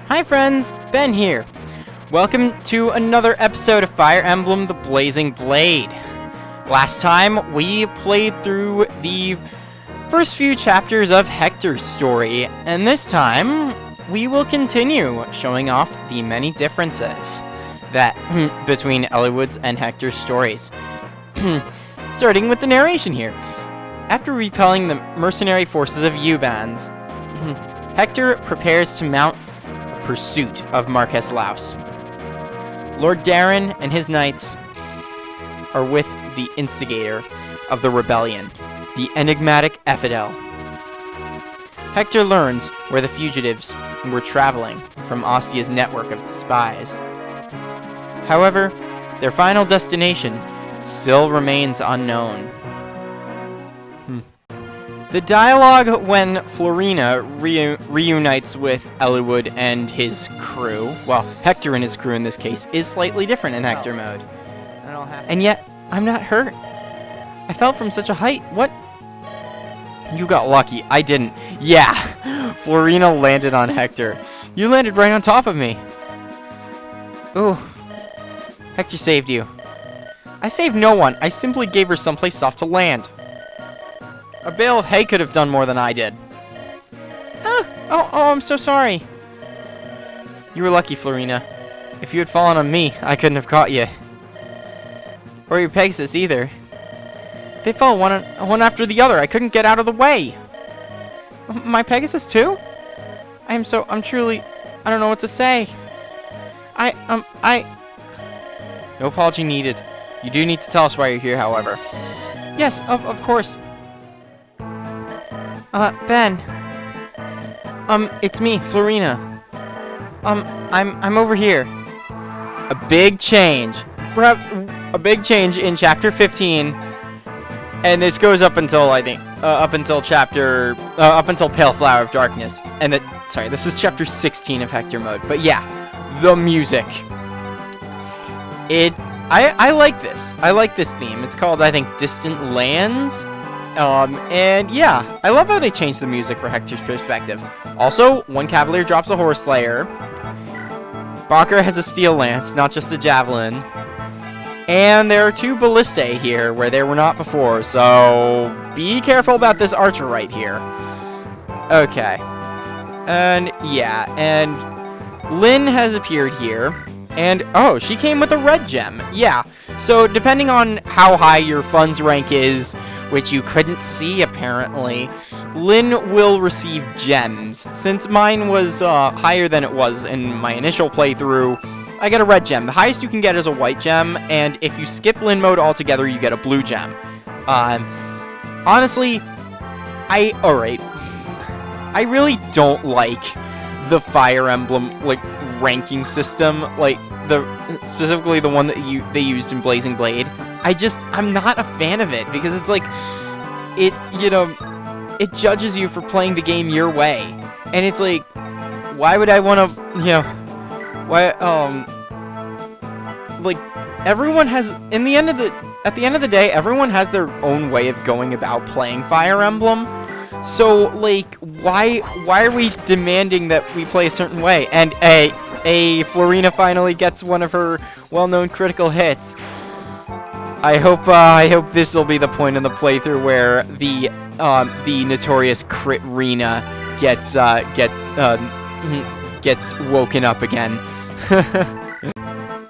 Hi friends, Ben here. Welcome to another episode of Fire Emblem The Blazing Blade. Last time we played through the first few chapters of Hector's story, and this time we will continue showing off the many differences that between Eliwood's and Hector's stories. Starting with the narration here. After repelling the mercenary forces of Ubans, Hector prepares to mount a pursuit of Marquess Laus. Lord Darren and his knights are with the instigator of the rebellion, the enigmatic Ephidel. Hector learns where the fugitives were traveling from Ostia's network of spies. However, their final destination still remains unknown. The dialogue when Florina reunites with Eliwood and his crew, well, Hector and his crew in this case, is slightly different in Hector mode. And yet, I'm not hurt. I fell from such a height. What? You got lucky. I didn't. Yeah, Florina landed on Hector. You landed right on top of me. Ooh. Hector saved you. I saved no one. I simply gave her someplace soft to land. A bale of hay could have done more than I did. Huh? Oh, I'm so sorry. You were lucky, Florina. If you had fallen on me, I couldn't have caught you. Or your Pegasus either. They fell one after the other. I couldn't get out of the way. My Pegasus too? I'm truly, I don't know what to say. No apology needed. You do need to tell us why you're here, however. Yes, of course. Ben. It's me, Florina. I'm over here. A big change. Perhaps a big change in chapter 15. And this goes up until, I think, up until Pale Flower of Darkness. And this is chapter 16 of Hector Mode. But yeah, the music. I like this. I like this theme. It's called, I think, Distant Lands. And yeah, I love how they changed the music for Hector's perspective. Also, one Cavalier drops a Horse Slayer. Barker has a Steel Lance, not just a Javelin. And there are two Ballistae here, where there were not before, so be careful about this archer right here. Okay. And yeah, and Lynn has appeared here. And, oh, she came with a red gem. Yeah, so depending on how high your funds rank is, which you couldn't see apparently, Lynn will receive gems. Since mine was higher than it was in my initial playthrough, I get a red gem. The highest you can get is a white gem, and if you skip Lynn mode altogether, you get a blue gem. Honestly, alright. I really don't like the Fire Emblem, like, ranking system, like, specifically the one that they used in Blazing Blade. I'm not a fan of it, because it's like, it judges you for playing the game your way. And it's like, why would I want to, like, everyone has, at the end of the day, everyone has their own way of going about playing Fire Emblem. So, like, why are we demanding that we play a certain way? And Florina finally gets one of her well-known critical hits. I hope this will be the point in the playthrough where the notorious Crit Rena gets woken up again.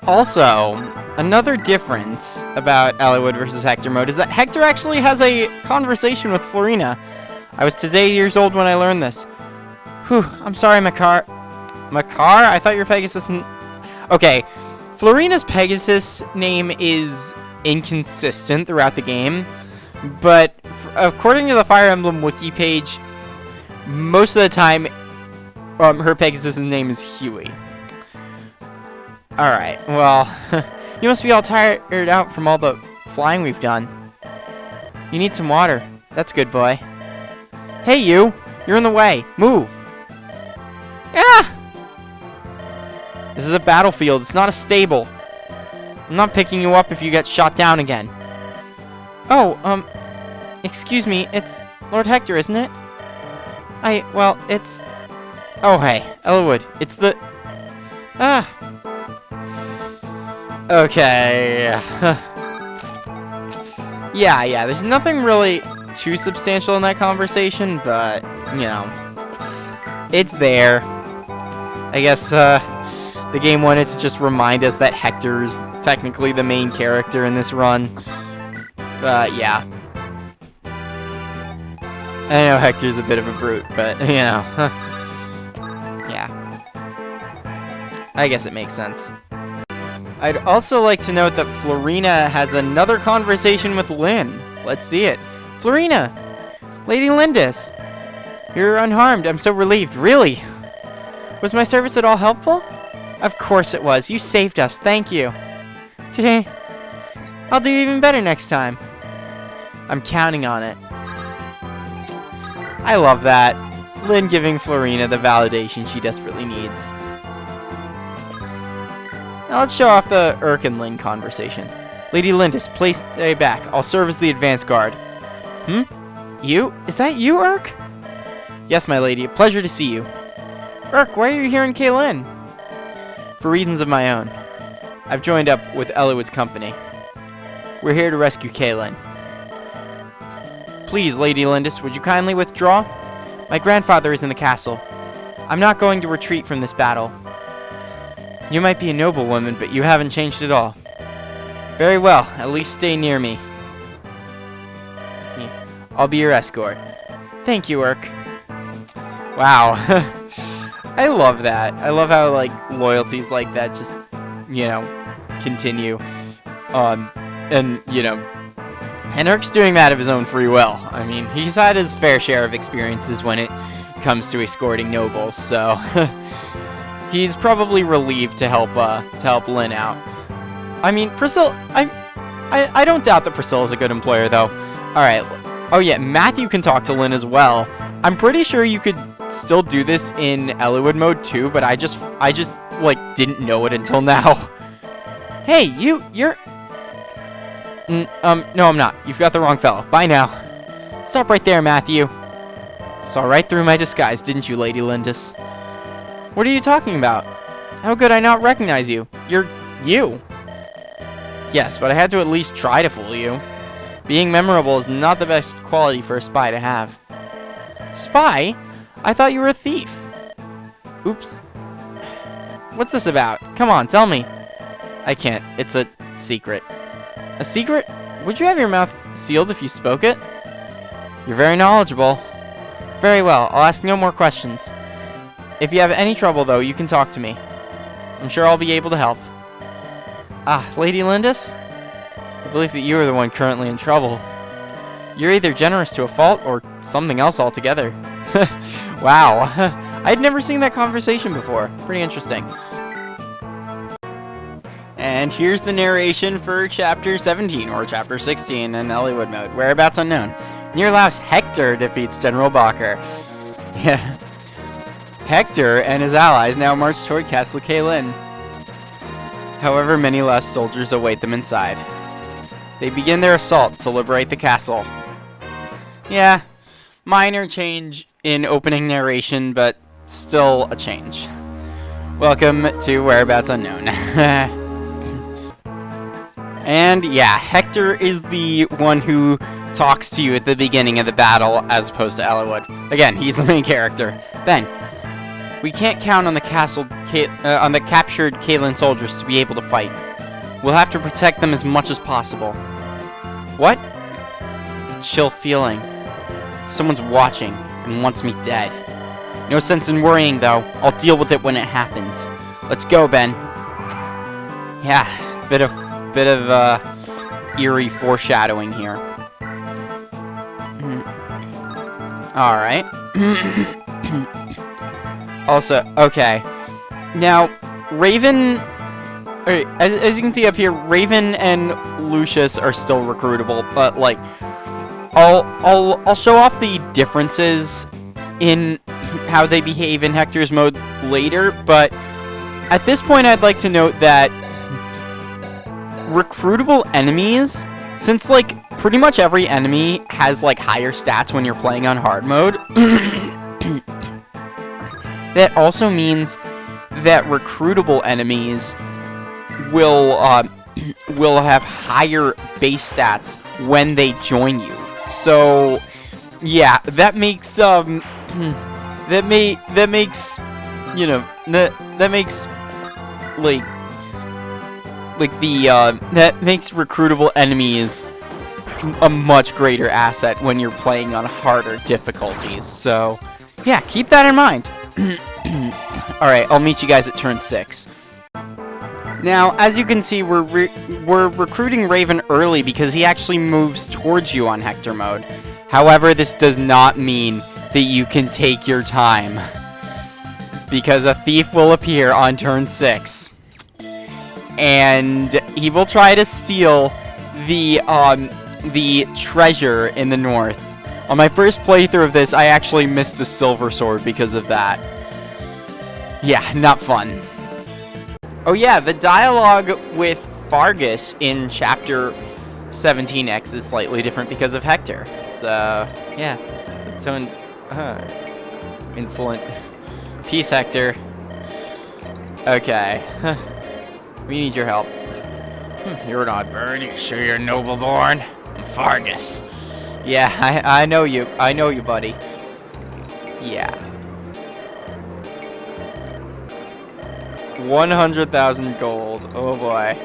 Also, another difference about Eliwood versus Hector Mode is that Hector actually has a conversation with Florina. I was today years old when I learned this. Whew, I'm sorry, Makar. Makar? I thought your Pegasus... Okay, Florina's Pegasus name is inconsistent throughout the game, but according to the Fire Emblem wiki page, most of the time, her Pegasus' name is Huey. Alright, well, you must be all tired out from all the flying we've done. You need some water. That's good, boy. Hey, you! You're in the way. Move! Ah! This is a battlefield. It's not a stable. I'm not picking you up if you get shot down again. Oh, excuse me. It's Lord Hector, isn't it? Well, it's... Oh, hey, Elwood, it's the... Ah. Okay. Yeah, there's nothing really too substantial in that conversation, but, you know, it's there. I guess, the game wanted to just remind us that Hector's technically the main character in this run. Yeah. I know Hector's a bit of a brute, but, you know. Yeah. I guess it makes sense. I'd also like to note that Florina has another conversation with Lynn. Let's see it. Florina! Lady Lindis! You're unharmed. I'm so relieved. Really? Was my service at all helpful? Of course it was. You saved us. Thank you. I'll do even better next time. I'm counting on it. I love that. Lynn giving Florina the validation she desperately needs. Now let's show off the Urk and Lynn conversation. Lady Lindis, please stay back. I'll serve as the advance guard. You? Is that you, Urk? Yes, my lady. A pleasure to see you. Urk, why are you here in Kaylin? For reasons of my own. I've joined up with Elwood's company. We're here to rescue Kaylin. Please, Lady Lindis, would you kindly withdraw? My grandfather is in the castle. I'm not going to retreat from this battle. You might be a noble woman, but you haven't changed at all. Very well, at least stay near me. I'll be your escort. Thank you, Urk. Wow. I love that. I love how, like, loyalties like that just, you know, continue. And, you know, and Urk's doing that of his own free will. I mean, he's had his fair share of experiences when it comes to escorting nobles, so he's probably relieved to help Lynn out. I mean, Priscilla, I don't doubt that Priscilla's a good employer, though. Alright. Oh, yeah, Matthew can talk to Lynn as well. I'm pretty sure you could still do this in Elwood mode, too, but I just, like, didn't know it until now. Hey, you're... no, I'm not. You've got the wrong fellow. Bye now. Stop right there, Matthew. Saw right through my disguise, didn't you, Lady Lindis? What are you talking about? How could I not recognize you? You're you. Yes, but I had to at least try to fool you. Being memorable is not the best quality for a spy to have. Spy? I thought you were a thief. Oops. What's this about? Come on, tell me. I can't. It's a secret. A secret? Would you have your mouth sealed if you spoke it? You're very knowledgeable. Very well, I'll ask no more questions. If you have any trouble, though, you can talk to me. I'm sure I'll be able to help. Ah, Lady Lindis? I believe that you are the one currently in trouble. You're either generous to a fault or something else altogether. Wow. I'd never seen that conversation before. Pretty interesting. And here's the narration for Chapter 17, or Chapter 16 in Elwood mode. Whereabouts unknown. Near Laos, Hector defeats General Bacher. Yeah. Hector and his allies now march toward Castle Kaylin. However, many less soldiers await them inside. They begin their assault to liberate the castle. Yeah, minor change in opening narration, but still a change. Welcome to Whereabouts Unknown. And yeah, Hector is the one who talks to you at the beginning of the battle, as opposed to Elwood. Again, he's the main character. Then, we can't count on the captured Kaylin soldiers to be able to fight. We'll have to protect them as much as possible. What? The chill feeling. Someone's watching and wants me dead. No sense in worrying, though. I'll deal with it when it happens. Let's go, Ben. Yeah, bit of eerie foreshadowing here. All right. Also, okay. Now, Raven. As you can see up here, Raven and Lucius are still recruitable, but like, I'll show off the differences in how they behave in Hector's mode later. But at this point, I'd like to note that recruitable enemies, since like pretty much every enemy has like higher stats when you're playing on hard mode. that also means that recruitable enemies will will have higher base stats when they join you. So yeah, that makes that makes you know that makes that makes recruitable enemies a much greater asset when you're playing on harder difficulties. So yeah, keep that in mind. Alright, I'll meet you guys at turn 6. Now, as you can see, we're recruiting Raven early because he actually moves towards you on Hector Mode. However, this does not mean that you can take your time, because a thief will appear on turn 6. And he will try to steal the treasure in the north. On my first playthrough of this, I actually missed a silver sword because of that. Yeah, not fun. Oh yeah, the dialogue with Fargus in Chapter 17X is slightly different because of Hector. So, yeah. So, insolent. Peace, Hector. Okay. We need your help. You're not bird, you sure you're noble born? I'm Fargus. Yeah, I know you. I know you, buddy. Yeah. 100,000 gold. Oh boy.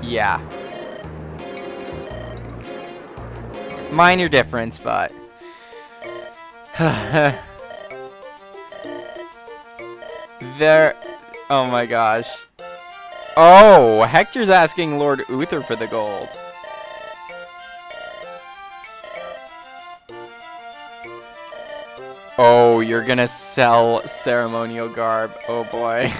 Yeah. Minor difference, but... There... Oh my gosh. Oh! Hector's asking Lord Uther for the gold. Oh, you're gonna sell ceremonial garb. Oh boy.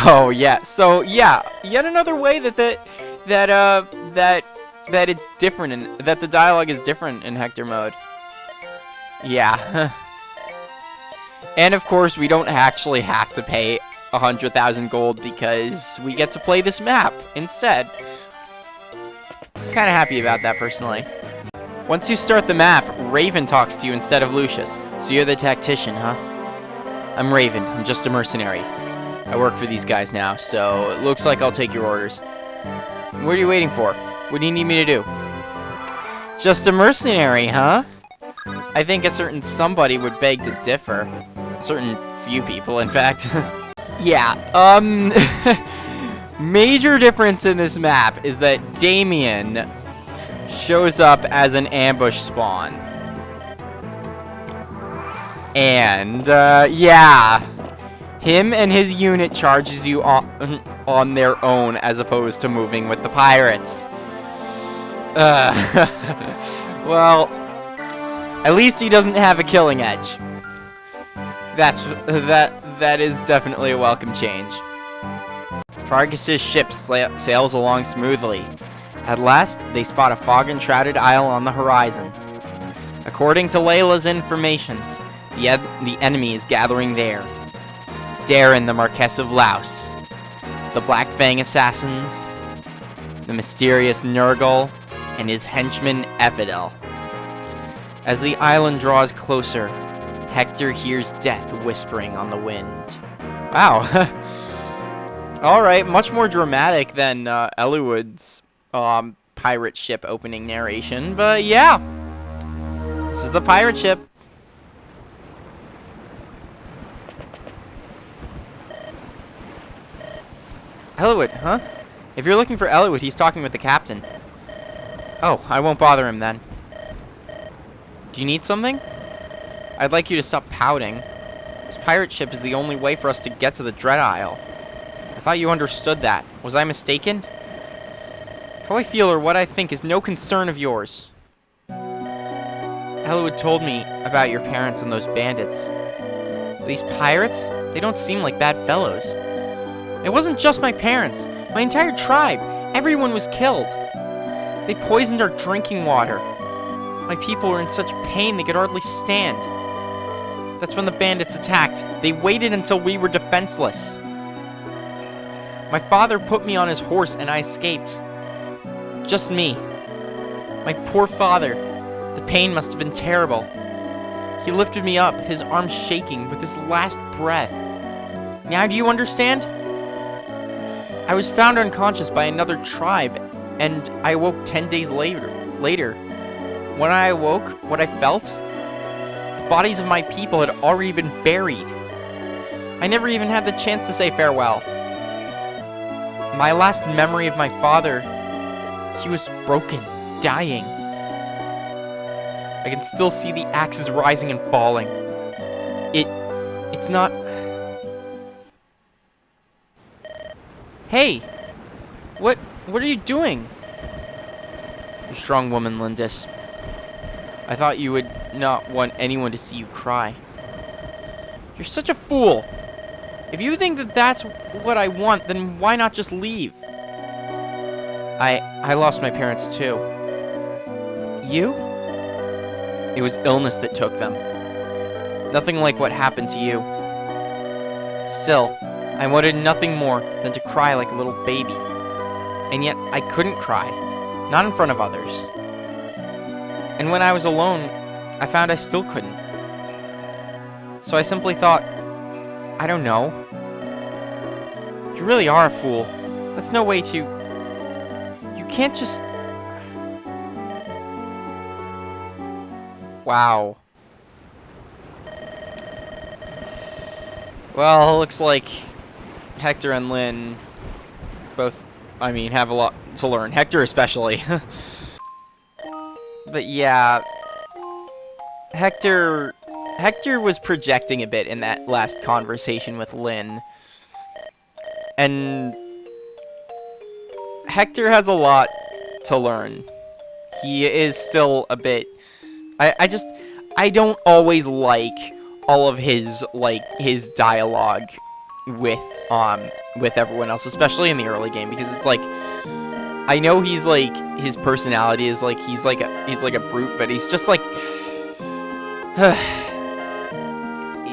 Oh yeah. So yeah, yet another way that it's different and that the dialogue is different in Hector Mode. Yeah. And of course, we don't actually have to pay 100,000 gold because we get to play this map instead. Kind of happy about that, personally. Once you start the map, Raven talks to you instead of Lucius. So you're the tactician, huh? I'm Raven. I'm just a mercenary. I work for these guys now, so it looks like I'll take your orders. What are you waiting for? What do you need me to do? Just a mercenary, huh? I think a certain somebody would beg to differ. A certain few people, in fact. Yeah, major difference in this map is that Damien shows up as an ambush spawn. And, yeah. Him and his unit charges you on their own as opposed to moving with the pirates. Well, at least he doesn't have a killing edge. That is definitely a welcome change. Fargus's ship sails along smoothly. At last, they spot a fog-enshrouded isle on the horizon. According to Layla's information, the enemy is gathering there. Darren, the Marquess of Laos, the Black Fang assassins, the mysterious Nurgle, and his henchman Ephidel. As the island draws closer, Hector hears death whispering on the wind. Wow. Alright, much more dramatic than Eliwood's pirate ship opening narration, but yeah. This is the pirate ship. Eliwood, huh? If you're looking for Eliwood, he's talking with the captain. Oh, I won't bother him then. Do you need something? I'd like you to stop pouting. This pirate ship is the only way for us to get to the Dread Isle. I thought you understood that. Was I mistaken? How I feel or what I think is no concern of yours. Eliwood told me about your parents and those bandits. These pirates? They don't seem like bad fellows. It wasn't just my parents. My entire tribe. Everyone was killed. They poisoned our drinking water. My people were in such pain they could hardly stand. That's when the bandits attacked. They waited until we were defenseless. My father put me on his horse and I escaped. Just me. My poor father. The pain must have been terrible. He lifted me up, his arms shaking with his last breath. Now do you understand? I was found unconscious by another tribe, and I awoke 10 days later. When I awoke, what I felt? The bodies of my people had already been buried. I never even had the chance to say farewell. My last memory of my father, he was broken, dying. I can still see the axes rising and falling. It's not... Hey! What are you doing? You strong woman, Lindis. I thought you would not want anyone to see you cry. You're such a fool! If you think that that's what I want, then why not just leave? I lost my parents too. You? It was illness that took them. Nothing like what happened to you. Still, I wanted nothing more than to cry like a little baby. And yet, I couldn't cry. Not in front of others. And when I was alone, I found I still couldn't. So I simply thought, I don't know. You really are a fool. That's no way to... You can't just... Wow. Well, looks like Hector and Lynn both, have a lot to learn. Hector especially. But yeah, Hector was projecting a bit in that last conversation with Lynn. And Hector has a lot to learn. He is still a bit... I don't always like all of his his dialogue with everyone else, especially in the early game, because it's like, I know he's like, his personality is like, he's like a brute, but he's just like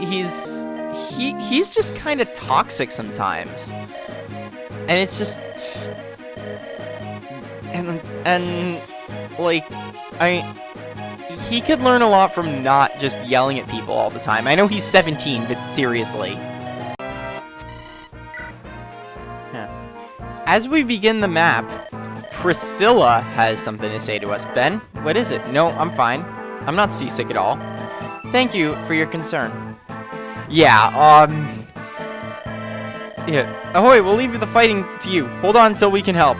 he's just kind of toxic sometimes, and it's just and like he could learn a lot from not just yelling at people all the time. I know he's 17, but seriously. Yeah. As we begin the map, Priscilla has something to say to us. Ben, what is it? No, I'm fine. I'm not seasick at all. Thank you for your concern. Yeah, yeah. Ahoy, we'll leave the fighting to you. Hold on until we can help.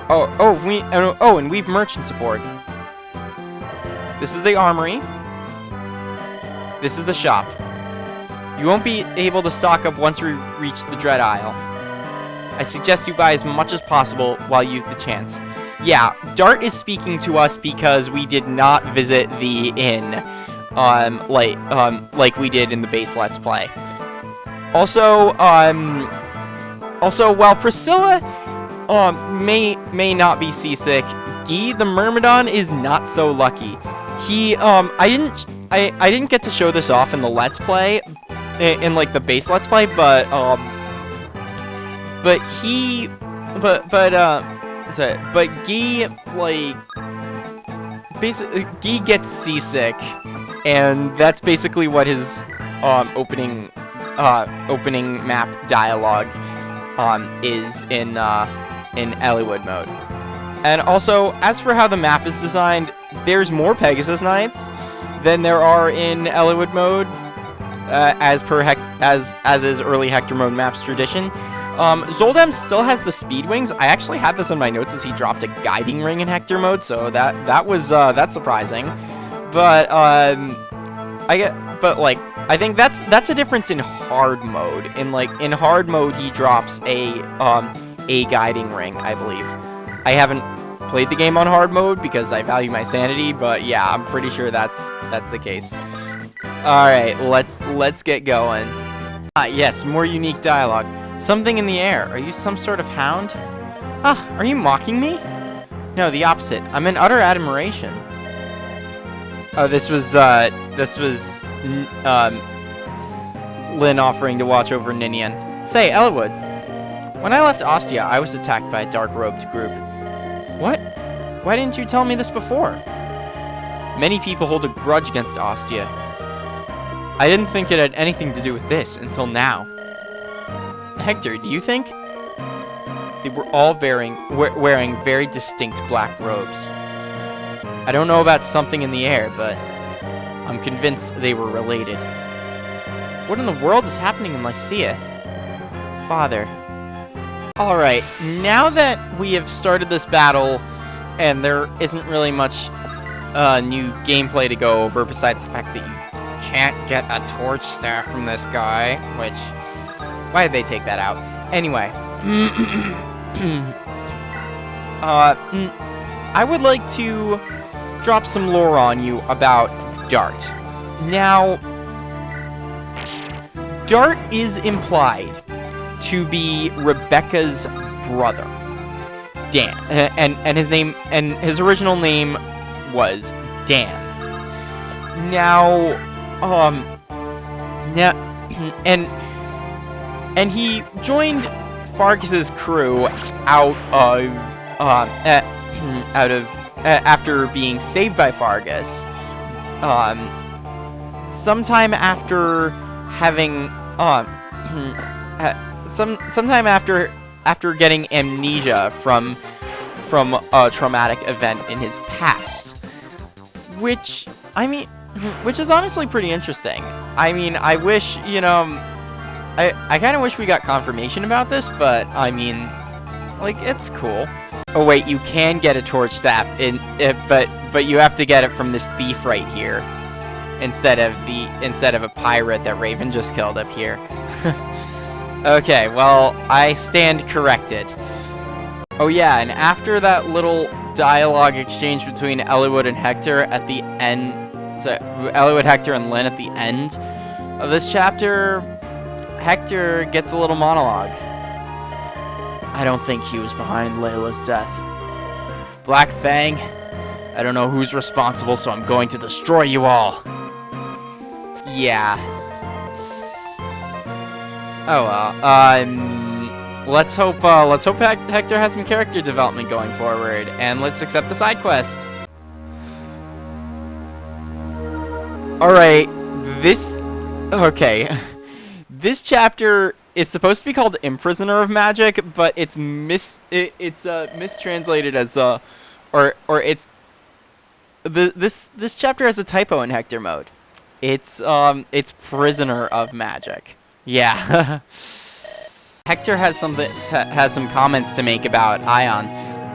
And we've merchants aboard. This is the armory. This is the shop. You won't be able to stock up once we reach the Dread Isle. I suggest you buy as much as possible while you have the chance. Yeah, Dart is speaking to us because we did not visit the inn, like we did in the base Let's Play. Also, while Priscilla, may not be seasick, Guy the Myrmidon is not so lucky. He, I didn't get to show this off in the Let's Play, in like the base Let's Play, but Guy, like, basically, Guy gets seasick, and that's basically what his, opening map dialogue, is in Hector Mode. And also, as for how the map is designed, there's more Pegasus Knights than there are in Hector Mode, as is early Hector Mode map's tradition. Zoldem still has the speed wings. I actually had this in my notes as he dropped a guiding ring in Hector Mode, so that's surprising. But I think that's a difference in hard mode. In hard mode, he drops a guiding ring, I believe. I haven't played the game on hard mode because I value my sanity, but yeah, I'm pretty sure that's the case. All right, let's get going. Yes, more unique dialogue. Something in the air. Are you some sort of hound? Ah, are you mocking me? No, the opposite. I'm in utter admiration. Oh, this was Lynn offering to watch over Ninian. Say, Elwood, When I left Ostia, I was attacked by a dark-robed group. What? Why didn't you tell me this before? Many people hold a grudge against Ostia. I didn't think it had anything to do with this until now. Hector, do you think? They were all wearing very distinct black robes. I don't know about something in the air, but I'm convinced they were related. What in the world is happening in Lycia? Father. Alright, now that we have started this battle, and there isn't really much new gameplay to go over besides the fact that you can't get a torch staff from this guy, which... Why did they take that out? Anyway. I would like to drop some lore on you about Dart. Now, Dart is implied to be Rebecca's brother, Dan, and his original name was Dan. Now, and he joined Fargus's crew after being saved by Fargus. Sometime after having sometime after getting amnesia from a traumatic event in his past, which is honestly pretty interesting. I mean, I wish, I kind of wish we got confirmation about this, but I mean, like, it's cool. Oh wait, you can get a torch staff but you have to get it from this thief right here instead of a pirate that Raven just killed up here. Okay, well, I stand corrected. Oh yeah, and after that little dialogue exchange between Eliwood and Hector at the end, Eliwood, Hector, and Lynn at the end of this chapter, Hector gets a little monologue. I don't think he was behind Layla's death. Black Fang, I don't know who's responsible, so I'm going to destroy you all. Yeah. Oh well. Let's hope Hector has some character development going forward, and let's accept the side quest. All right. Okay. This chapter is supposed to be called Imprisoner of Magic, but it's mistranslated as this chapter has a typo in Hector Mode. It's Prisoner of Magic. Yeah. Hector has some comments to make about Ion.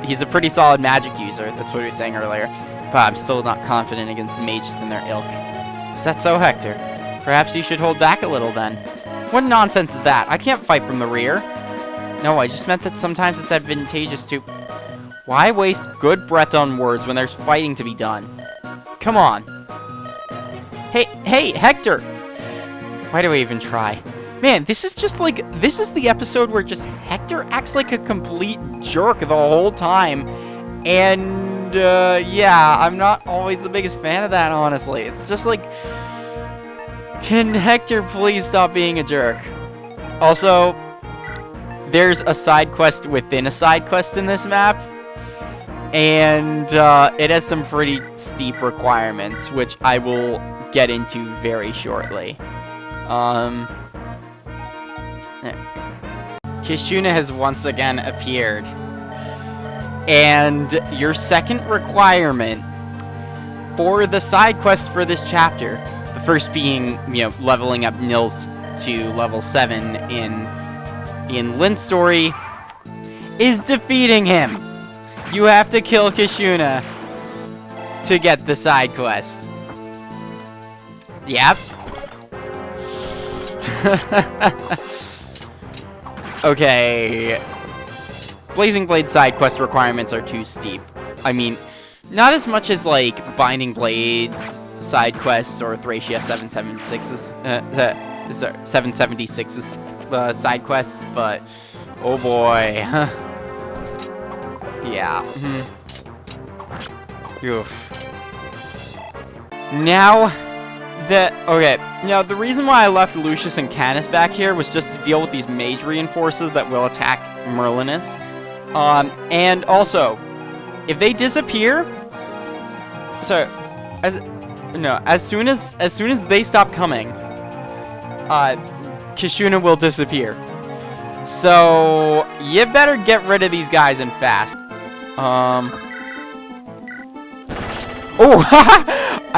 He's a pretty solid magic user. That's what he was saying earlier. But I'm still not confident against mages and their ilk. Is that so, Hector? Perhaps you should hold back a little then. What nonsense is that? I can't fight from the rear. No, I just meant that sometimes it's advantageous to... Why waste good breath on words when there's fighting to be done? Come on. Hey, Hector! Why do I even try? Man, this is the episode where just Hector acts like a complete jerk the whole time. And, yeah, I'm not always the biggest fan of that, honestly. It's just like... Can Hector please stop being a jerk? Also, there's a side quest within a side quest in this map. And, it has some pretty steep requirements, which I will get into very shortly. Kishuna has once again appeared. And your second requirement for the side quest for this chapter, the first being, leveling up Nils to level 7 in Lynn's story, is defeating him. You have to kill Kishuna to get the side quest. Yep. Okay. Blazing Blade side quest requirements are too steep. I mean, not as much as, like, Binding Blades side quests or Thracia 776's, 776's side quests, but, oh boy. Yeah. Oof. Now, Okay, now the reason why I left Lucius and Canis back here was just to deal with these mage reinforcers that will attack Merlinus. And also, if they disappear, as soon as they stop coming, Kishuna will disappear. So you better get rid of these guys and fast. Oh,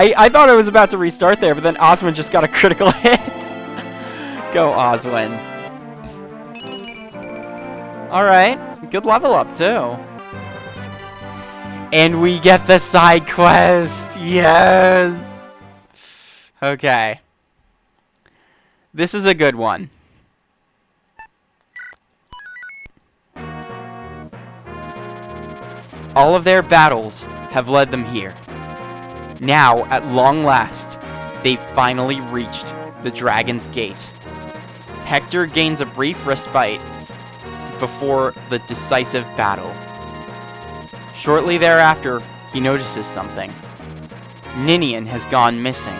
I thought I was about to restart there, but then Oswin just got a critical hit. Go, Oswin. Alright, good level up, too. And we get the side quest. Yes! Okay. This is a good one. All of their battles have led them here. Now, at long last, they've finally reached the Dragon's Gate. Hector gains a brief respite before the decisive battle. Shortly thereafter, he notices something. Ninian has gone missing.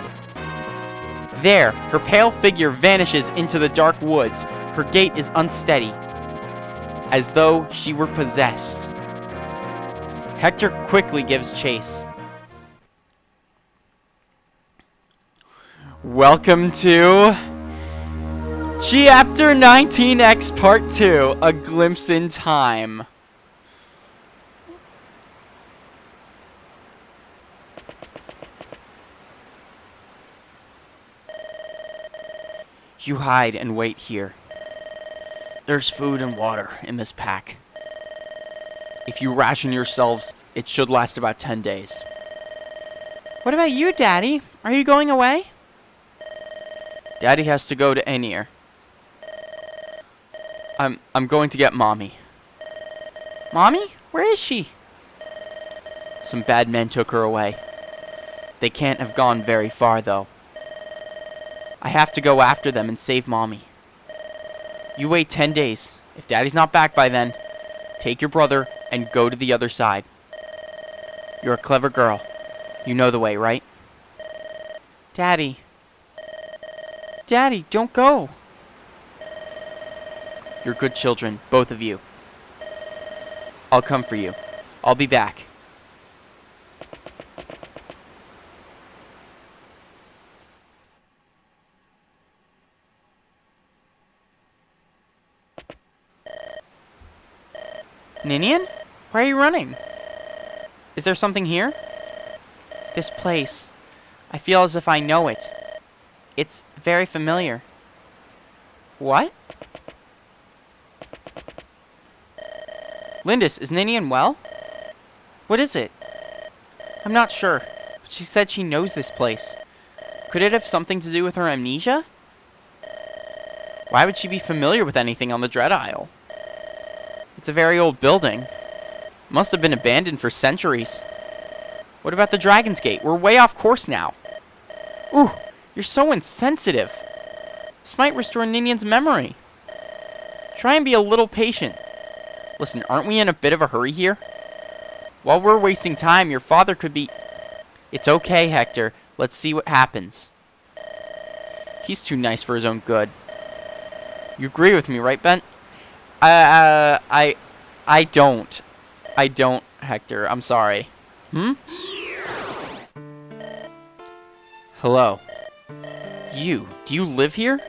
There, her pale figure vanishes into the dark woods. Her gait is unsteady, as though she were possessed. Hector quickly gives chase. Welcome to Chapter 19X Part 2, A Glimpse in Time. You hide and wait here. There's food and water in this pack. If you ration yourselves, it should last about 10 days. What about you, Daddy? Are you going away? Daddy has to go to Aenir. I'm going to get Mommy. Mommy? Where is she? Some bad men took her away. They can't have gone very far, though. I have to go after them and save Mommy. You wait 10 days. If Daddy's not back by then, take your brother and go to the other side. You're a clever girl. You know the way, right? Daddy. Daddy, don't go. You're good children, both of you. I'll come for you. I'll be back. Ninian? Why are you running? Is there something here? This place. I feel as if I know it. It's very familiar. What? Lindis, is Ninian well? What is it? I'm not sure, but she said she knows this place. Could it have something to do with her amnesia? Why would she be familiar with anything on the Dread Isle? It's a very old building. Must have been abandoned for centuries. What about the Dragon's Gate? We're way off course now. Ooh, you're so insensitive. This might restore Ninian's memory. Try and be a little patient. Listen, aren't we in a bit of a hurry here? While we're wasting time, your father could be... It's okay, Hector. Let's see what happens. He's too nice for his own good. You agree with me, right, Ben? I don't. I don't, Hector. I'm sorry. Hmm? Hello. Do you live here?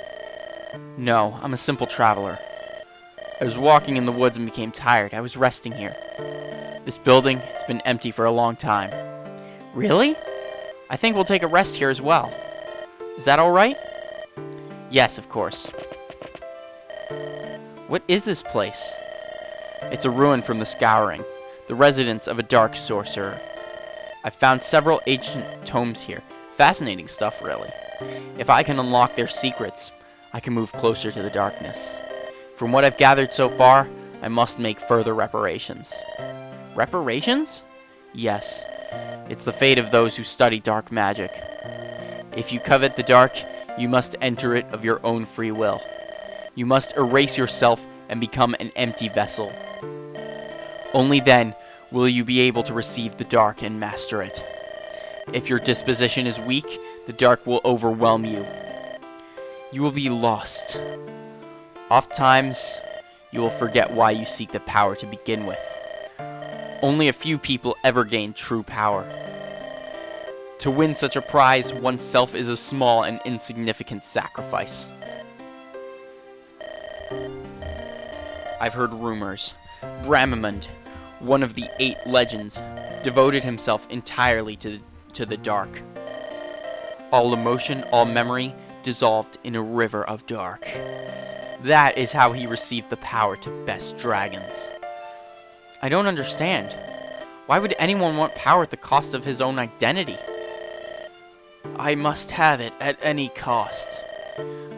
No, I'm a simple traveler. I was walking in the woods and became tired. I was resting here. This building, it's been empty for a long time. Really? I think we'll take a rest here as well. Is that alright? Yes, of course. What is this place? It's a ruin from the Scouring, the residence of a dark sorcerer. I've found several ancient tomes here. Fascinating stuff, really. If I can unlock their secrets, I can move closer to the darkness. From what I've gathered so far, I must make further reparations. Reparations? Yes. It's the fate of those who study dark magic. If you covet the dark, you must enter it of your own free will. You must erase yourself and become an empty vessel. Only then will you be able to receive the dark and master it. If your disposition is weak, the dark will overwhelm you. You will be lost. Oftentimes, you will forget why you seek the power to begin with. Only a few people ever gain true power. To win such a prize, oneself is a small and insignificant sacrifice. I've heard rumors. Bramamund, one of the 8 legends, devoted himself entirely to the dark. All emotion, all memory, dissolved in a river of dark. That is how he received the power to best dragons. I don't understand. Why would anyone want power at the cost of his own identity? I must have it at any cost.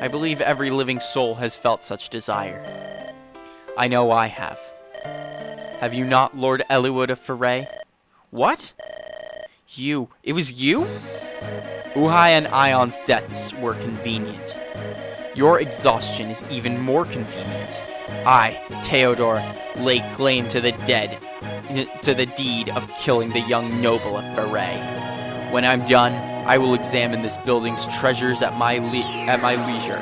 I believe every living soul has felt such desire. I know I have. Have you not, Lord Eliwood of Foray? What? You. It was you? Uhai and Ion's deaths were convenient. Your exhaustion is even more convenient. I, Theodore, lay claim to the deed of killing the young noble of Foray. When I'm done, I will examine this building's treasures at my leisure.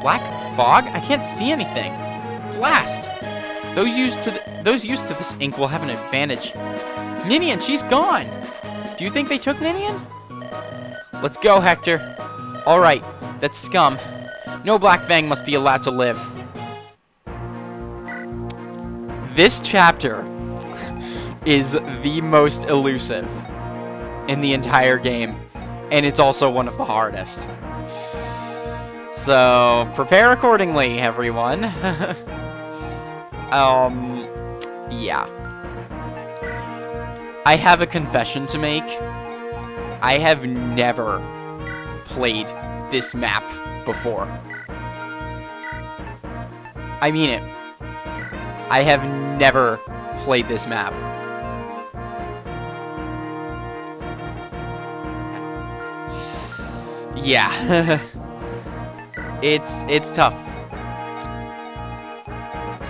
Black fog? I can't see anything. Blast! Those used to this ink will have an advantage. Ninian, she's gone! Do you think they took Ninian? Let's go, Hector. Alright, that's scum. No Black Fang must be allowed to live. This chapter is the most elusive in the entire game, and it's also one of the hardest. So, prepare accordingly, everyone. Yeah. I have a confession to make. I have never played this map before. I mean it. I have never played this map. Yeah. It's tough.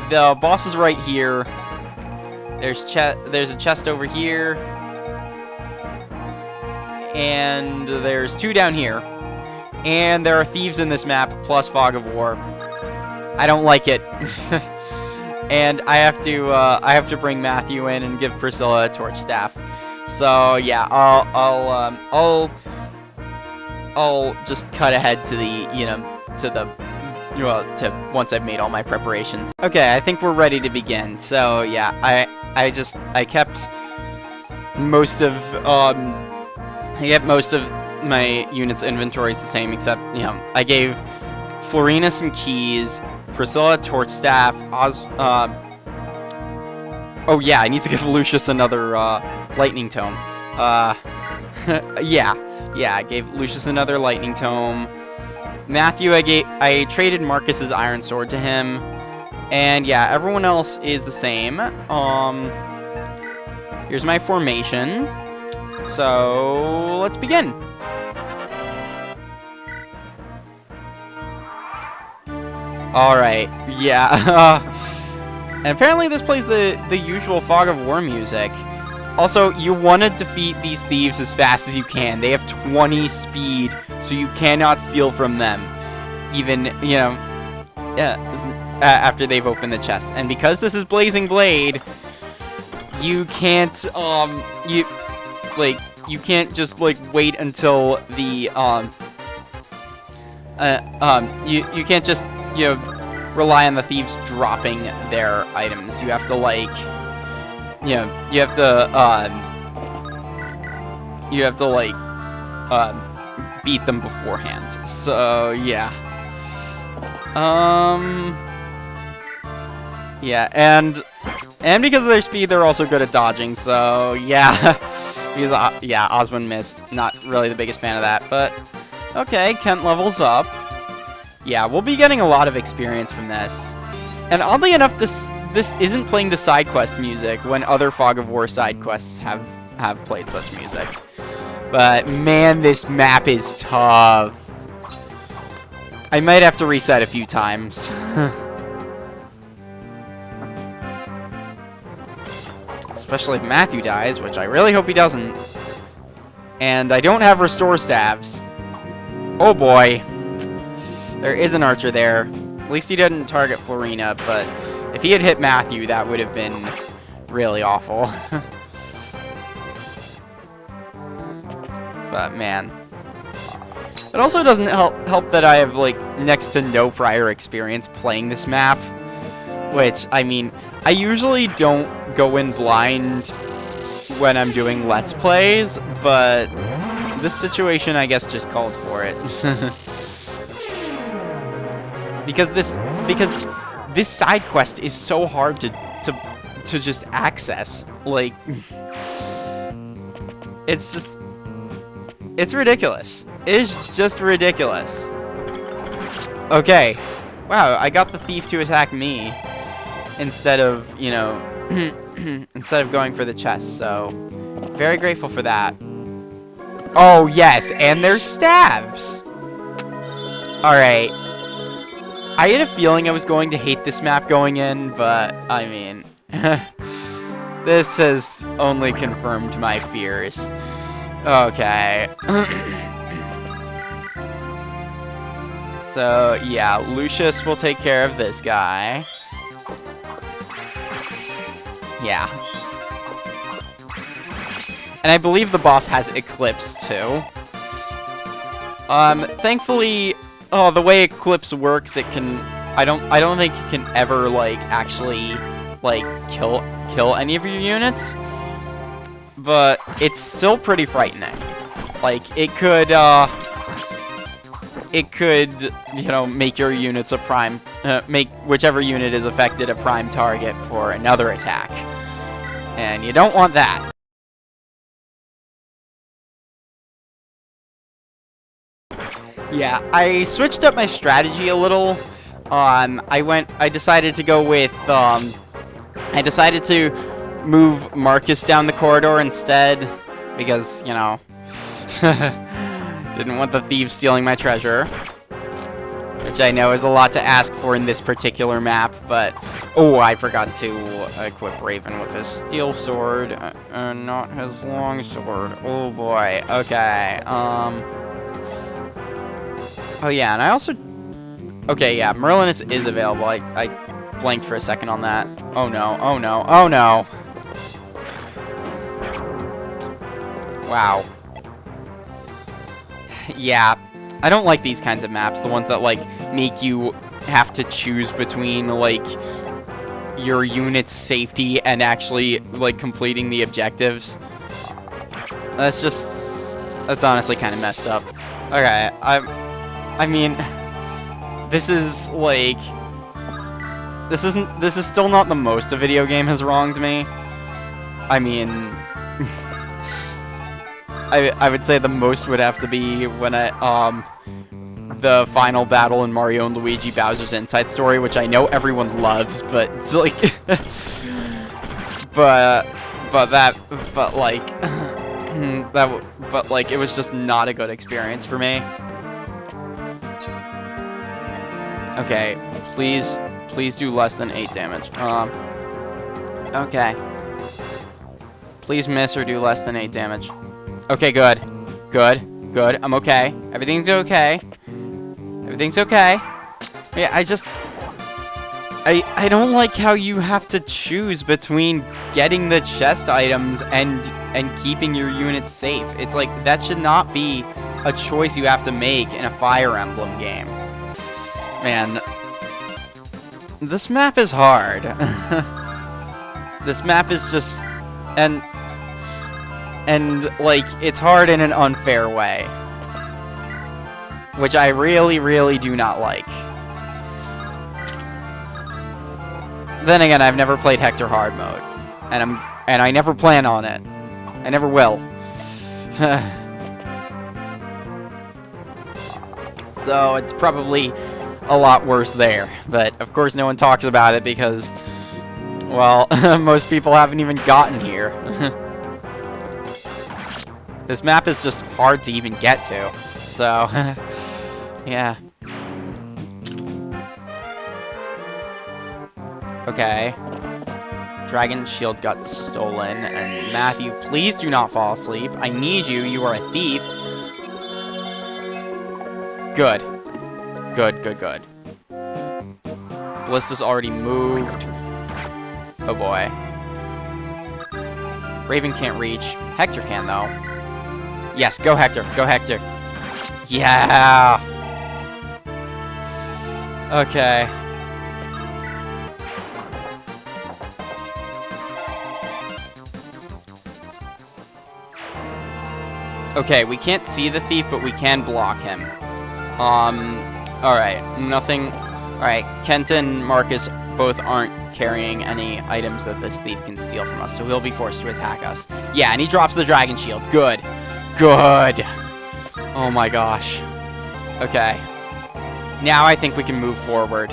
The boss is right here. There's a chest over here. And there's 2 down here. And there are thieves in this map, plus Fog of War. I don't like it. And I have to bring Matthew in and give Priscilla a torch staff. So yeah, I'll just cut ahead to to once I've made all my preparations. Okay, I think we're ready to begin. So yeah, I kept most of my units' inventories the same, except I gave Florina some keys, Priscilla a torch staff, oh yeah, I need to give Lucius another lightning tome. Yeah, I gave Lucius another lightning tome. Matthew, I traded Marcus's iron sword to him. And yeah, everyone else is the same. Here's my formation. So, let's begin. Alright, yeah. And apparently this plays the usual Fog of War music. Also, you want to defeat these thieves as fast as you can. They have 20 speed, so you cannot steal from them. Even, after they've opened the chest. And because this is Blazing Blade, you can't, you can't just, wait until the, you can't just, rely on the thieves dropping their items. You have to, beat them beforehand. So, yeah. Yeah, and because of their speed, they're also good at dodging, so, yeah. Because, yeah, Osmond missed. Not really the biggest fan of that, but, okay, Kent levels up. Yeah, we'll be getting a lot of experience from this. And oddly enough, this isn't playing the side quest music when other Fog of War side quests have played such music. But man, this map is tough. I might have to reset a few times. Especially if Matthew dies, which I really hope he doesn't. And I don't have restore staves. Oh boy. There is an archer there. At least he didn't target Florina, but if he had hit Matthew, that would have been really awful. But man. It also doesn't help that I have, like, next to no prior experience playing this map. Which, I mean, I usually don't go in blind when I'm doing Let's Plays, but this situation, I guess, just called for it. because this side quest is so hard to just access. Like, it's ridiculous. It's just ridiculous. Okay. Wow, I got the thief to attack me instead of, you know, instead of going for the chest, so very grateful for that. Oh, yes, and there's staves. Alright. I had a feeling I was going to hate this map going in, but, I mean, this has only confirmed my fears. Okay. So, yeah, Lucius will take care of this guy. Yeah. And I believe the boss has Eclipse, too. Thankfully, the way Eclipse works, it can... I don't think it can ever, like, actually, like, kill any of your units. But it's still pretty frightening. Like, it could, you know, make your units a prime, make whichever unit is affected a prime target for another attack. And you don't want that. Yeah, I switched up my strategy a little. I decided to go with, I decided to move Marcus down the corridor instead, because, you know, didn't want the thieves stealing my treasure. Which I know is a lot to ask for in this particular map, but... Oh, I forgot to equip Raven with his steel sword, not his long sword. Oh boy, okay, Oh yeah, and I also... Okay, yeah, Merlin is available. I blanked for a second on that. Oh no, oh no, oh no! Wow. Yeah, I don't like these kinds of maps, the ones that, like, make you have to choose between, like, your unit's safety and actually, like, completing the objectives. That's honestly kind of messed up. Okay, I mean, this is, like, this is still not the most a video game has wronged me. I mean... I would say the most would have to be when the final battle in Mario and Luigi Bowser's Inside Story, which I know everyone loves, but it's like, but like, it was just not a good experience for me. Okay, please do less than 8 damage. Okay. Please miss or do less than 8 damage. Okay, good. Good. I'm okay. Everything's okay. Everything's okay. Yeah, I don't like how you have to choose between getting the chest items and keeping your units safe. It's like, that should not be a choice you have to make in a Fire Emblem game. Man, this map is hard. This map is just... And, like, it's hard in an unfair way. Which I really, really do not like. Then again, I've never played Hector Hard Mode. And I never plan on it. I never will. So, it's probably a lot worse there. But, of course, no one talks about it because, well, most people haven't even gotten here. This map is just hard to even get to, so, yeah. Okay. Dragon shield got stolen. And Matthew, please do not fall asleep. I need you. You are a thief. Good. Good, good, good. Ballista's already moved. Oh boy. Raven can't reach. Hector can, though. Yes, go Hector. Go Hector. Yeah! Okay. Okay, we can't see the thief, but we can block him. Alright, nothing... Alright, Kent and Marcus both aren't carrying any items that this thief can steal from us, so he'll be forced to attack us. Yeah, and he drops the dragon shield. Good. Good. Oh my gosh. Okay. Now I think we can move forward.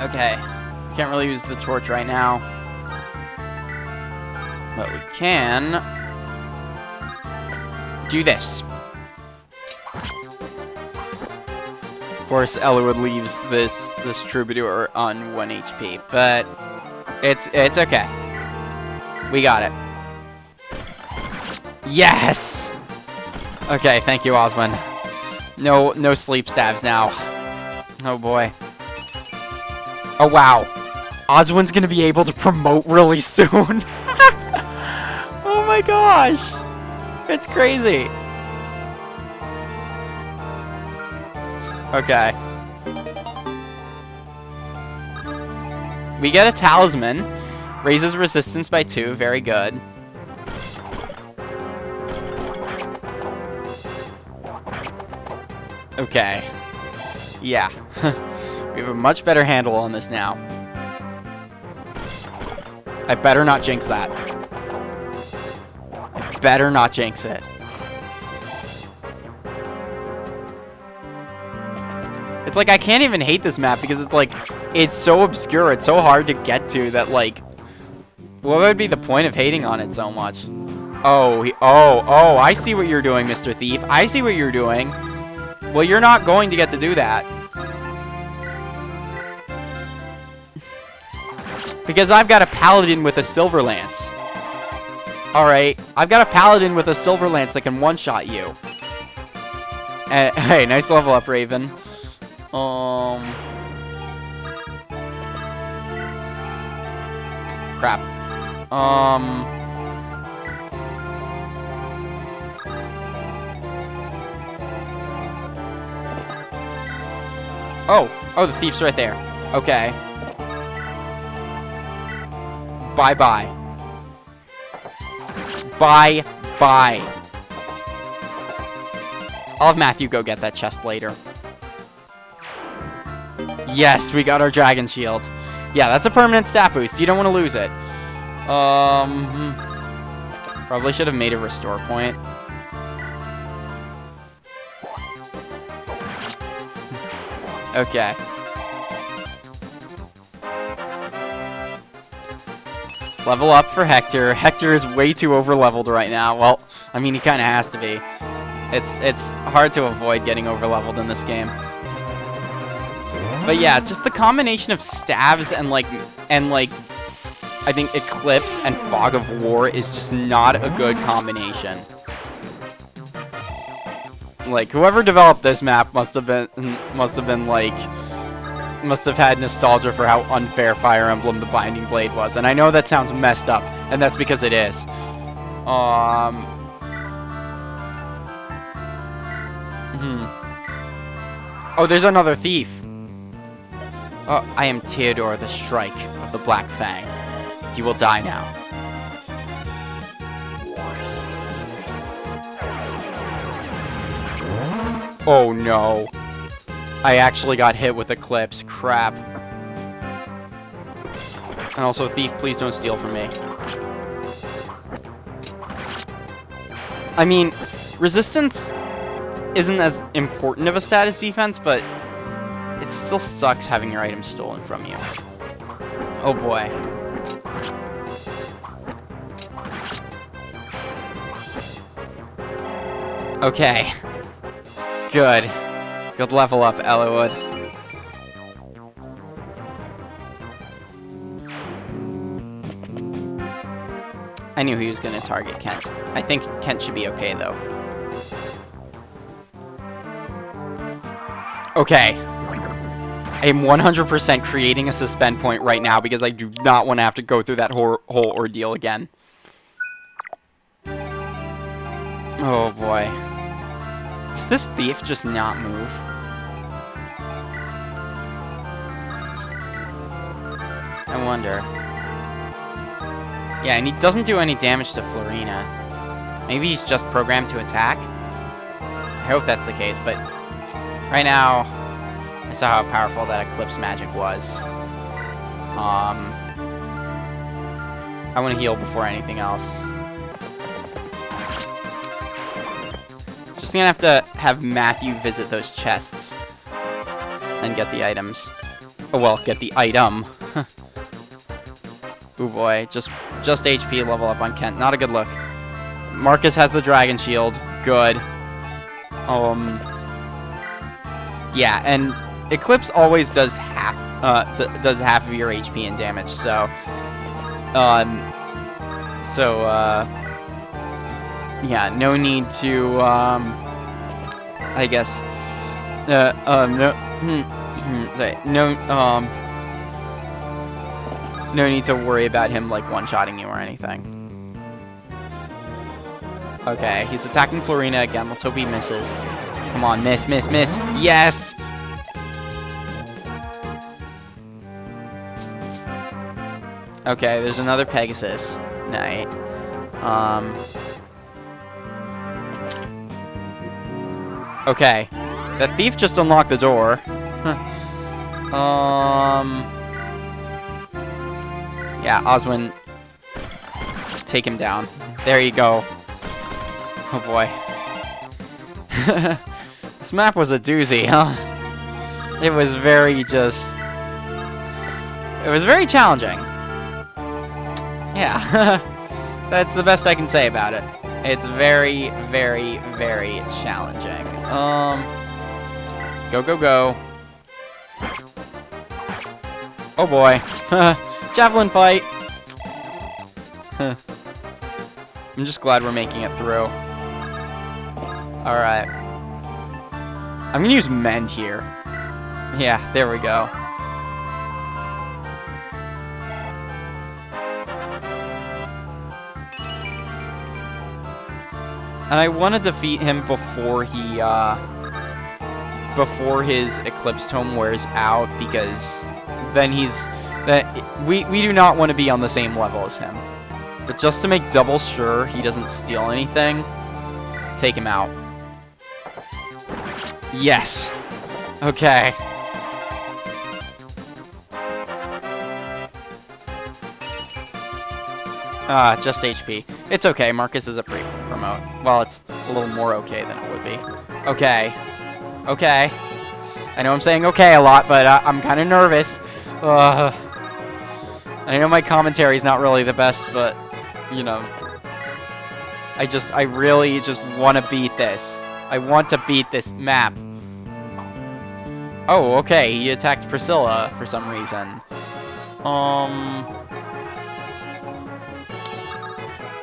Okay. Can't really use the torch right now. But we can do this. Of course, Eliwood leaves this troubadour on 1 HP, but it's okay. We got it. Yes! Okay, thank you, Osmond. No sleep stabs now. Oh boy. Oh wow. Oswin's gonna be able to promote really soon. Oh my gosh. It's crazy. Okay. We get a talisman. Raises resistance by 2. Very good. Okay. Yeah. We have a much better handle on this now. I better not jinx that. I better not jinx it. It's like, I can't even hate this map because it's like, it's so obscure, it's so hard to get to that, like, what would be the point of hating on it so much? Oh, oh, I see what you're doing, Mr. Thief. I see what you're doing. Well, you're not going to get to do that. Because I've got a paladin with a silver lance. Alright, I've got a paladin with a silver lance that can one-shot you. Hey, nice level up, Raven. Crap. Oh, the thief's right there. Okay. Bye-bye. Bye-bye. I'll have Matthew go get that chest later. Yes, we got our dragon shield. Yeah, that's a permanent stat boost. You don't want to lose it. Probably should have made a restore point. Okay. Level up for Hector. Hector is way too over-leveled right now. Well, I mean, he kind of has to be. It's hard to avoid getting over-leveled in this game. But yeah, just the combination of stabs and like, I think Eclipse and Fog of War is just not a good combination. Like, whoever developed this map must have had nostalgia for how unfair Fire Emblem The Binding Blade was. And I know that sounds messed up, and that's because it is. Oh, there's another thief. I am Theodore the Strike of the Black Fang. You will die now. Oh no. I actually got hit with Eclipse. Crap. And also, Thief, please don't steal from me. I mean, resistance isn't as important of a stat as defense, but it still sucks having your items stolen from you. Oh boy. Okay. Good. Good level up, Eliwood. I knew he was going to target Kent. I think Kent should be okay, though. Okay. I am 100% creating a suspend point right now because I do not want to have to go through that whole ordeal again. Oh, boy. Does this thief just not move? I wonder. Yeah, and he doesn't do any damage to Florina. Maybe he's just programmed to attack? I hope that's the case, but right now, I saw how powerful that Eclipse magic was. I want to heal before anything else. Just gonna have to have Matthew visit those chests and get the items. Oh well, get the item. Ooh boy, just HP level up on Kent. Not a good look. Marcus has the Dragon Shield. Good. Yeah, and Eclipse always does half of your HP and damage. So, yeah, no need to I guess no need to worry about him like one-shotting you or anything. Okay, he's attacking Florina again. Let's hope he misses. Come on, miss, miss, miss. Yes! Okay, there's another Pegasus Knight. Okay. That thief just unlocked the door. Yeah, Oswin. Take him down. There you go. Oh boy. This map was a doozy, huh? It was very it was very challenging. Yeah. That's the best I can say about it. It's very, very, very challenging. Go, go, go. Oh boy. Javelin fight. I'm just glad we're making it through. Alright. I'm gonna use Mend here. Yeah, there we go. And I want to defeat him before he, before his Eclipse Tome wears out, because then we do not want to be on the same level as him. But just to make double sure he doesn't steal anything, take him out. Yes! Okay. Just HP. It's okay, Marcus is a pre-promote. Well, it's a little more okay than it would be. Okay. Okay. I know I'm saying okay a lot, but I'm kind of nervous. I know my commentary is not really the best, but, you know. I really just want to beat this. I want to beat this map. Oh, okay, he attacked Priscilla for some reason.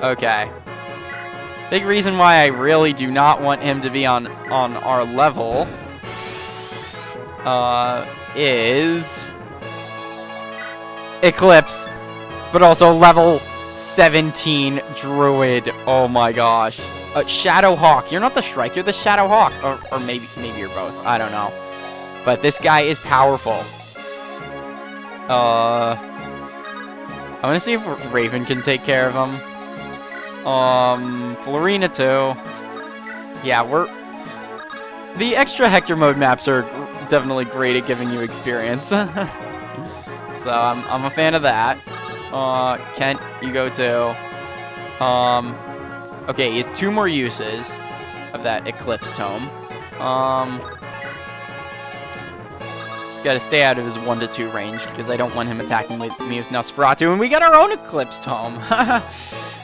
Okay. Big reason why I really do not want him to be on our level is Eclipse, but also level 17 Druid. Oh my gosh. Shadow Hawk. You're not the Shrike, you're the Shadow Hawk. Or maybe you're both. I don't know. But this guy is powerful. I want to see if Raven can take care of him. Florina too. Yeah, the extra Hector Mode maps are definitely great at giving you experience. So I'm a fan of that. Kent, you go too. Okay, he has 2 more uses of that Eclipse Tome. Just gotta stay out of his 1 to 2 range because I don't want him attacking me with Nosferatu, and we got our own Eclipse Tome.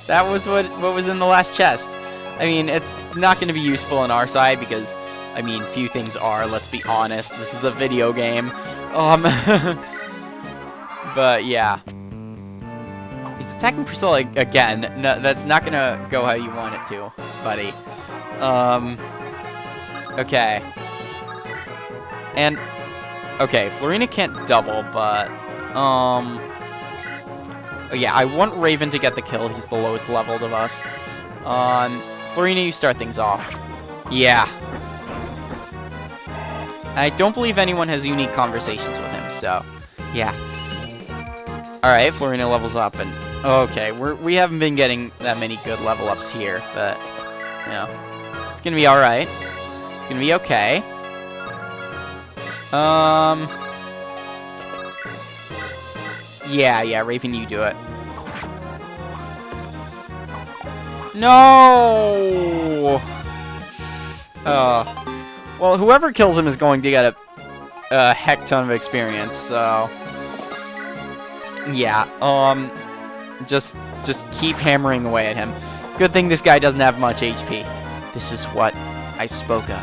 That was what was in the last chest. I mean, it's not going to be useful on our side because, I mean, few things are, let's be honest. This is a video game. But yeah. He's attacking Priscilla again. No, that's not gonna go how you want it to, buddy. Okay. And, okay, Florina can't double, but, oh yeah, I want Raven to get the kill. He's the lowest leveled of us. Florina, you start things off. Yeah. I don't believe anyone has unique conversations with him, so, yeah. Alright, Florina levels up, and, okay, we haven't been getting that many good level ups here, but, you know, it's gonna be alright. It's gonna be okay. Yeah, Raven, you do it. No! Well, whoever kills him is going to get a heck ton of experience, so... Yeah, just keep hammering away at him. Good thing this guy doesn't have much HP. This is what I spoke of.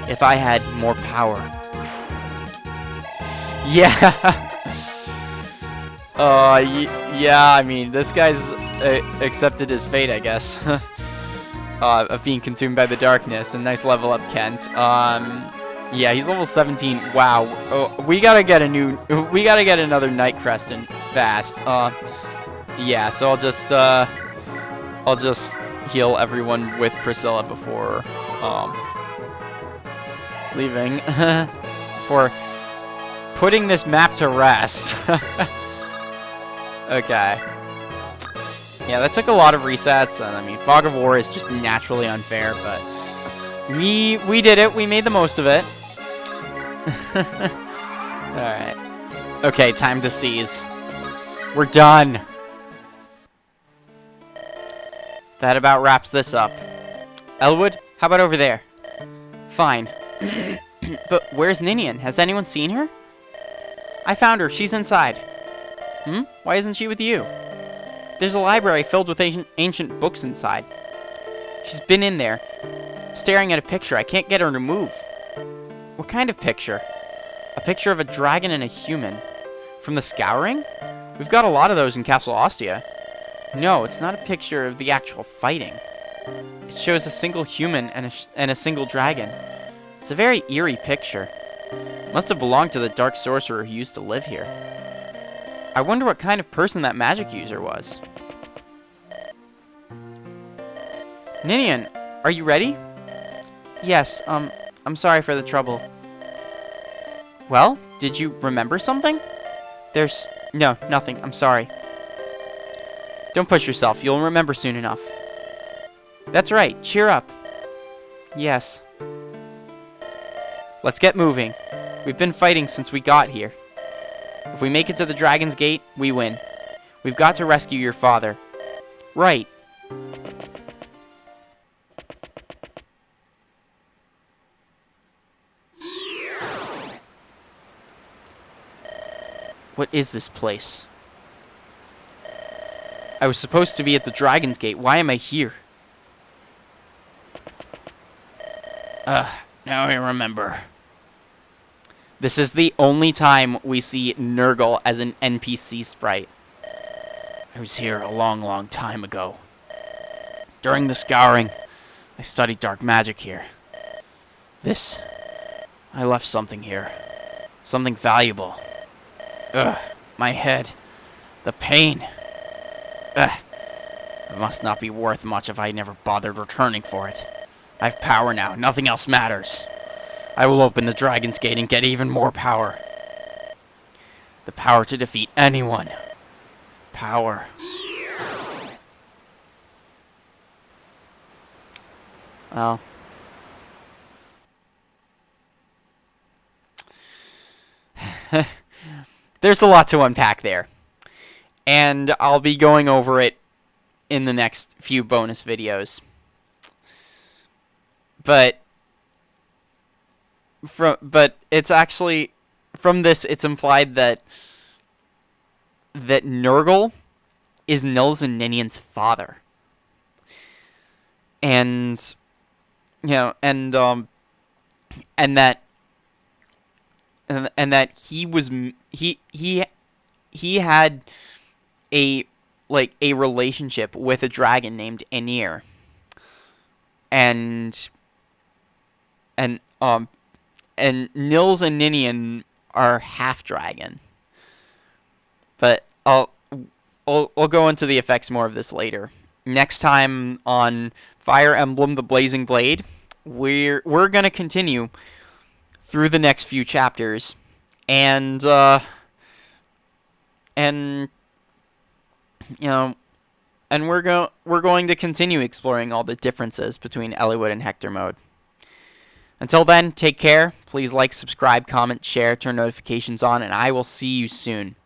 If I had more power. Yeah. Yeah, I mean, this guy's accepted his fate, I guess. Of being consumed by the darkness. And nice level up, Kent. Yeah, he's level 17. Wow. Oh, we gotta get another Night Crescent fast. Yeah, so I'll just heal everyone with Priscilla before, leaving. For putting this map to rest. Okay. Yeah, that took a lot of resets, and I mean, Fog of War is just naturally unfair, but we did it. We made the most of it. Alright. Okay, time to seize. We're done. That about wraps this up. Elwood, how about over there? Fine. But where's Ninian? Has anyone seen her? I found her. She's inside. Why isn't she with you? There's a library filled with ancient books inside. She's been in there, staring at a picture. I can't get her to move. What kind of picture? A picture of a dragon and a human. From the Scouring? We've got a lot of those in Castle Ostia. No, it's not a picture of the actual fighting. It shows a single human and a single dragon. It's a very eerie picture. Must have belonged to the dark sorcerer who used to live here. I wonder what kind of person that magic user was. Ninian, are you ready? Yes, I'm sorry for the trouble. Well, did you remember something? No, nothing, I'm sorry. Don't push yourself, you'll remember soon enough. That's right, cheer up. Yes. Let's get moving. We've been fighting since we got here. If we make it to the Dragon's Gate, we win. We've got to rescue your father. Right. What is this place? I was supposed to be at the Dragon's Gate. Why am I here? Now I remember. This is the only time we see Nurgle as an NPC sprite. I was here a long, long time ago. During the Scouring, I studied dark magic here. I left something here. Something valuable. My head. The pain. It must not be worth much if I never bothered returning for it. I have power now. Nothing else matters. I will open the Dragon's Gate and get even more power. The power to defeat anyone. Power. Well. There's a lot to unpack there. And I'll be going over it in the next few bonus videos. But it's actually, from this, it's implied that Nurgle is Nils and Ninian's father. And, you know, and that he was, he had a like a relationship with a dragon named Aenir. And and um and Nils and Ninian are half dragon. But I'll go into the effects more of this later. Next time on Fire Emblem the Blazing Blade, we're going to continue through the next few chapters, and you know, and we're going to continue exploring all the differences between Eliwood and Hector Mode. Until then, take care. Please like, subscribe, comment, share, turn notifications on, and I will see you soon.